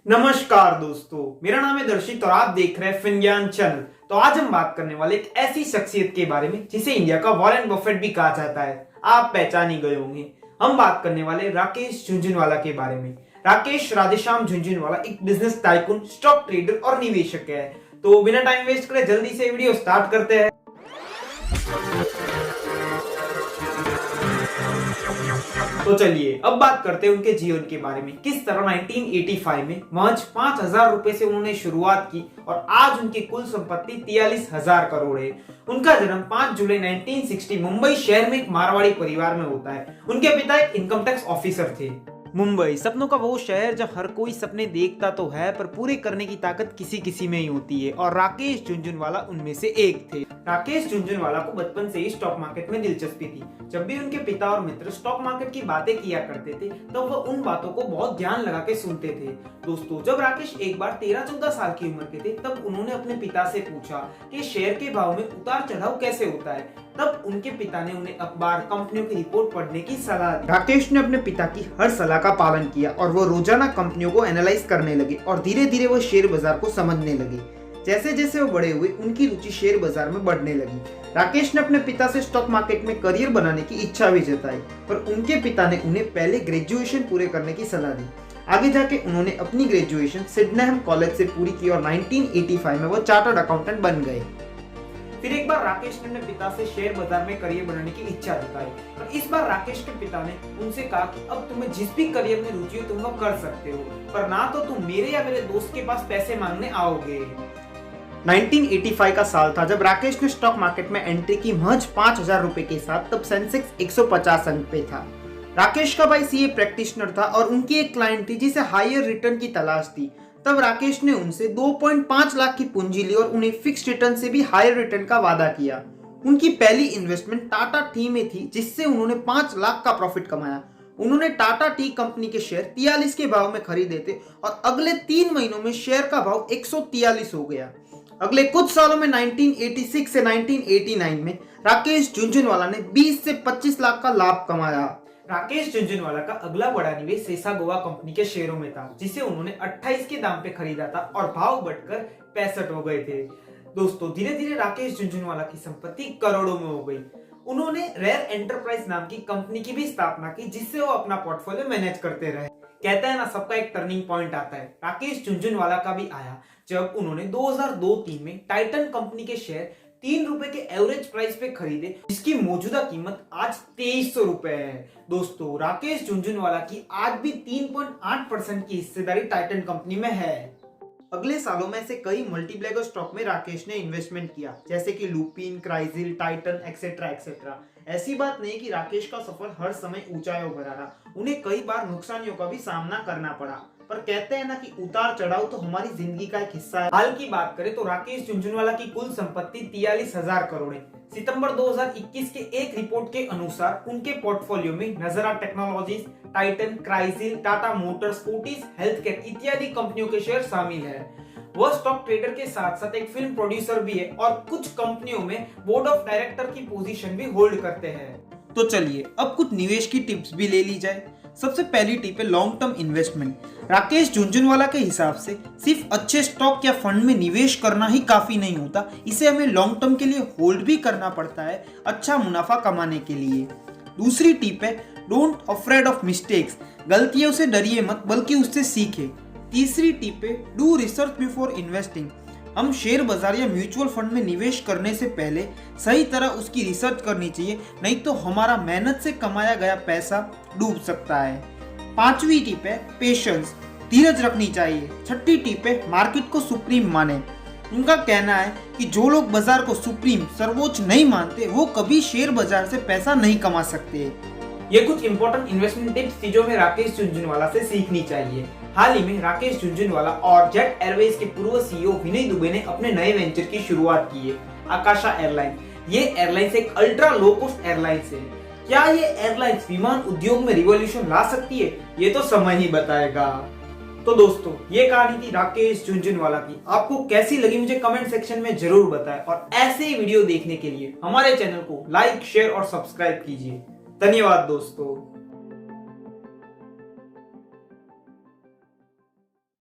नमस्कार दोस्तों, मेरा नाम है दर्शित और आप देख रहे हैं फिनज्ञान चैनल। तो आज हम बात करने वाले एक ऐसी शख्सियत के बारे में जिसे इंडिया का वॉरेन बफेट भी कहा जाता है। आप पहचान ही गए होंगे, हम बात करने वाले राकेश झुनझुनवाला के बारे में। राकेश राधेश्याम झुनझुनवाला एक बिजनेस टाइकून, स्टॉक ट्रेडर और निवेशक है। तो बिना टाइम वेस्ट करे जल्दी से वीडियो स्टार्ट करते हैं। तो चलिए अब बात करते हैं उनके जीवन के बारे में। किस तरह 1985 में महज 5,000 रुपए से उन्होंने शुरुआत की और आज उनकी कुल संपत्ति 43,000 करोड़ है। उनका जन्म 5 जुलाई 1960 मुंबई शहर में एक मारवाड़ी परिवार में होता है। उनके पिता एक इनकम टैक्स ऑफिसर थे। मुंबई सपनों का वो शहर जहाँ हर कोई सपने देखता तो है पर पूरे करने की ताकत किसी किसी में ही होती है और राकेश झुनझुनवाला उनमें से एक थे। राकेश झुनझुनवाला को बचपन से ही स्टॉक मार्केट में दिलचस्पी थी। जब भी उनके पिता और मित्र स्टॉक मार्केट की बातें किया करते थे तो वह उन बातों को बहुत ध्यान लगा के सुनते थे। दोस्तों, जब राकेश एक बार 13-14 साल की उम्र के थे तब उन्होंने अपने पिता से पूछा कि शेयर के भाव में उतार चढ़ाव कैसे होता है। तब उनके पिता ने उन्हें अखबार, कंपनियों की रिपोर्ट पढ़ने की सलाह दी। राकेश ने अपने पिता की हर सलाह का पालन किया और वो रोजाना कंपनियों को एनालाइज करने लगे और धीरे धीरे वो शेयर बाजार को समझने लगे। जैसे जैसे वो बड़े हुए उनकी रुचि शेयर बाजार में बढ़ने लगी। राकेश ने अपने पिता से स्टॉक मार्केट में करियर बनाने की इच्छा भी जताई, पर उनके पिता ने उन्हें पहले ग्रेजुएशन पूरे करने की सलाह दी। आगे जाके उन्होंने अपनी ग्रेजुएशन सिडनेहम कॉलेज से पूरी की और 1985 में वो चार्टर्ड अकाउंटेंट बन गए। फिर एक बार राकेश ने अपने पिता से शेयर बाजार में करियर बनाने की इच्छा जताई, पर इस बार राकेश के पिता ने उनसे कहा कि अब तुम्हें जिस भी करियर में रुचि हो तुम वो कर सकते हो, पर ना तो तुम मेरे या मेरे दोस्त के पास पैसे मांगने आओगे। 1985 का साल था जब राकेश ने स्टॉक मार्केट में एंट्री की महज 5,000 रुपए के साथ। तब सेंसेक्स 150 अंक पे था। राकेश का भाई सीए प्रैक्टिशनर था और उनकी एक क्लाइंट थी जिसे हायर रिटर्न की तलाश थी। तब राकेश ने उनसे 2.5 लाख की पूंजी ली और उन्हें फिक्स्ड रिटर्न से भी हायर रिटर्न का वादा किया। उनकी पहली इन्वेस्टमेंट टाटा टी में थी जिससे उन्होंने 5 लाख का प्रॉफिट कमाया। उन्होंने टाटा टी कंपनी के शेयर 43 के भाव में खरीदे थे और अगले 3 महीनों में शेयर का भाव 143 हो गया। अगले कुछ सालों में 1986 से 1989 में राकेश झुनझुनवाला ने 20 से 25 लाख का लाभ कमाया। राकेश झुनझुनवाला का अगला बड़ा निवेश सेसागोवा कंपनी के शेयरों में था जिसे उन्होंने 28 के दाम पे खरीदा था और भाव बढ़कर 65 हो गए थे। दोस्तों, धीरे धीरे राकेश झुनझुनवाला की संपत्ति करोड़ों में हो गई। उन्होंने रेयर एंटरप्राइज नाम की कंपनी की भी स्थापना की जिससे वो अपना पोर्टफोलियो मैनेज करते रहे। कहते हैं ना, सबका एक टर्निंग पॉइंट आता है। राकेश झुनझुनवाला का भी आया जब उन्होंने 2002-03 में टाइटन कंपनी के शेयर 3 रुपए के एवरेज प्राइस पे खरीदे जिसकी मौजूदा कीमत आज 2300 रुपए है। दोस्तों, राकेश झुनझुनवाला की आज भी 3.8% की हिस्सेदारी टाइटन कंपनी में है। अगले सालों में से कई मल्टीब्लैगर स्टॉक में राकेश ने इन्वेस्टमेंट किया जैसे कि Lupin, CRISIL, Titan etcetera etcetera. ऐसी बात नहीं कि राकेश का सफर हर समय ऊंचाइयों भरा रहा, उन्हें कई बार नुकसानियों का भी सामना करना पड़ा। पर कहते हैं ना कि उतार चढ़ाव तो हमारी जिंदगी का एक हिस्सा है। हाल की बात करें तो राकेश झुनझुनवाला की कुल संपत्ति 43,000 करोड़ है। सितंबर 2021 के एक रिपोर्ट के अनुसार उनके पोर्टफोलियो में नजरा technologies, Titan, CRISIL, Tata Motors, Fortis healthcare इत्यादि कंपनियों के शेयर शामिल है। वह स्टॉक ट्रेडर के साथ साथ एक फिल्म प्रोड्यूसर भी है और कुछ कंपनियों में बोर्ड ऑफ डायरेक्टर की पोजीशन भी होल्ड करते हैं। तो चलिए अब कुछ निवेश की टिप्स भी ले ली जाए। सबसे पहली टिप है long term investment. Rakesh Jhunjhunwala के हिसाब से सिर्फ अच्छे स्टॉक या फंड में निवेश करना ही काफी नहीं होता, इसे हमें लॉन्ग टर्म के लिए होल्ड भी करना पड़ता है अच्छा मुनाफा कमाने के लिए। दूसरी टिप है डोंट अफ्रेड ऑफ मिस्टेक्स। गलतियों से डरिए मत बल्कि उससे सीखे। तीसरी टिप है डू रिसर्च बिफोर इन्वेस्टिंग। हम शेयर बाजार या म्यूचुअल फंड में निवेश करने से पहले सही तरह उसकी रिसर्च करनी चाहिए, नहीं तो हमारा मेहनत से कमाया गया पैसा डूब सकता है। पांचवी टिप है पेशेंस, धीरज रखनी चाहिए। छठी टिप है मार्केट को सुप्रीम माने। उनका कहना है कि जो लोग बाजार को सुप्रीम सर्वोच्च नहीं मानते वो कभी शेयर बाजार से पैसा नहीं कमा सकते। ये कुछ इंपॉर्टेंट इन्वेस्टमेंट टिप्स थी जो हमें राकेश झुनझुनवाला से सीखनी चाहिए। हाल ही में राकेश झुनझुनवाला और जेट एयरवेज के पूर्व सीईओ विनय दुबे ने अपने नए वेंचर की शुरुआत की है, आकाशा एयरलाइन। ये एयरलाइंस एक अल्ट्रा लो कॉस्ट एयरलाइंस है। क्या ये एयरलाइंस विमान उद्योग में रिवॉल्यूशन ला सकती है, ये तो समय ही बताएगा। तो दोस्तों, ये कहानी थी राकेश झुनझुनवाला की। आपको कैसी लगी मुझे कमेंट सेक्शन में जरूर बताएं और ऐसे वीडियो देखने के लिए हमारे चैनल को लाइक, शेयर और सब्सक्राइब कीजिए। धन्यवाद दोस्तों।